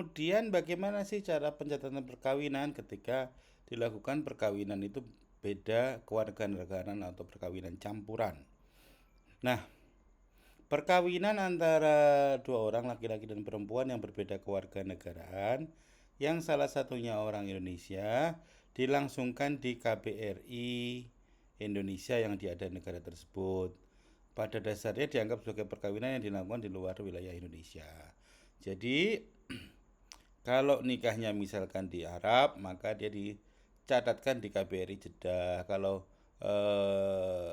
Kemudian bagaimana sih cara pencatatan perkawinan ketika dilakukan perkawinan itu beda kewarganegaraan atau perkawinan campuran? Nah, perkawinan antara dua orang laki-laki dan perempuan yang berbeda kewarganegaraan yang salah satunya orang Indonesia dilangsungkan di KBRI Indonesia yang diada negara tersebut. Pada dasarnya dianggap sebagai perkawinan yang dilakukan di luar wilayah Indonesia. Jadi kalau nikahnya misalkan di Arab, maka dia dicatatkan di KBRI Jeddah. Kalau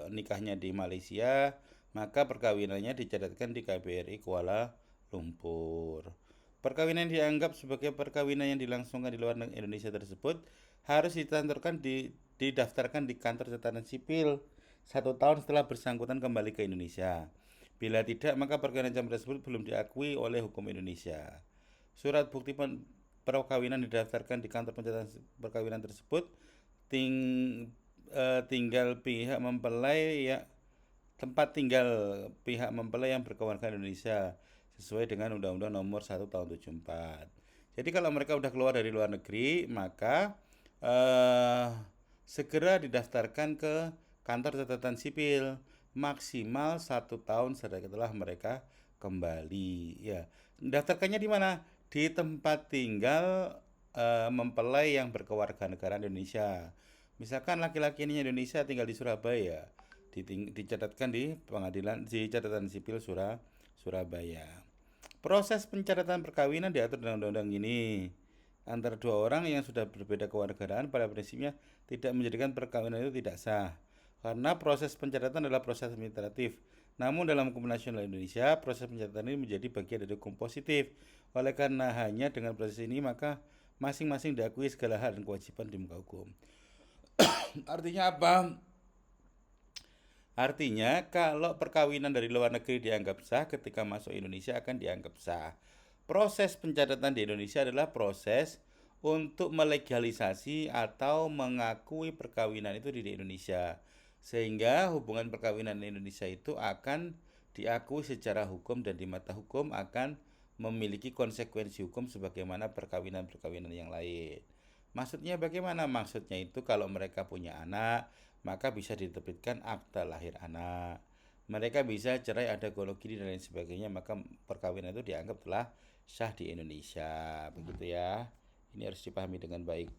nikahnya di Malaysia, maka perkawinannya dicatatkan di KBRI Kuala Lumpur. Perkawinan yang dianggap sebagai perkawinan yang dilangsungkan di luar Indonesia tersebut harus didaftarkan di kantor catatan sipil 1 tahun setelah bersangkutan kembali ke Indonesia. Bila tidak, maka perkawinan tersebut belum diakui oleh hukum Indonesia. Surat bukti perkawinan didaftarkan di kantor pencatatan perkawinan tersebut ting, tinggal pihak mempelai ya tempat tinggal pihak mempelai yang berkewarganegaraan Indonesia sesuai dengan Undang-Undang Nomor 1 Tahun 74. Jadi kalau mereka sudah keluar dari luar negeri, maka segera didaftarkan ke kantor catatan sipil maksimal 1 tahun setelah mereka kembali. Ya, daftarkannya di mana? Di tempat tinggal mempelai yang berkewarganegaraan Indonesia. Misalkan laki-laki ini Indonesia tinggal di Surabaya, dicatatkan di pengadilan di catatan sipil Surabaya. Proses pencatatan perkawinan diatur dalam undang-undang ini. Antara dua orang yang sudah berbeda kewarganegaraan pada prinsipnya tidak menjadikan perkawinan itu tidak sah. Karena proses pencatatan adalah proses administratif. Namun dalam hukum nasional Indonesia, proses pencatatan ini menjadi bagian dari hukum positif. Oleh karena hanya dengan proses ini, maka masing-masing diakui segala hak dan kewajiban di muka hukum. Artinya apa? Artinya kalau perkawinan dari luar negeri dianggap sah, ketika masuk Indonesia akan dianggap sah. Proses pencatatan di Indonesia adalah proses untuk melegalisasi atau mengakui perkawinan itu di Indonesia. Sehingga hubungan perkawinan di Indonesia itu akan diakui secara hukum dan di mata hukum akan memiliki konsekuensi hukum sebagaimana perkawinan-perkawinan yang lain. Maksudnya bagaimana? Maksudnya itu kalau mereka punya anak, maka bisa diterbitkan akta lahir anak. Mereka bisa cerai, ada golo-gini dan lain sebagainya, maka perkawinan itu dianggap telah sah di Indonesia. Begitu ya. Ini harus dipahami dengan baik.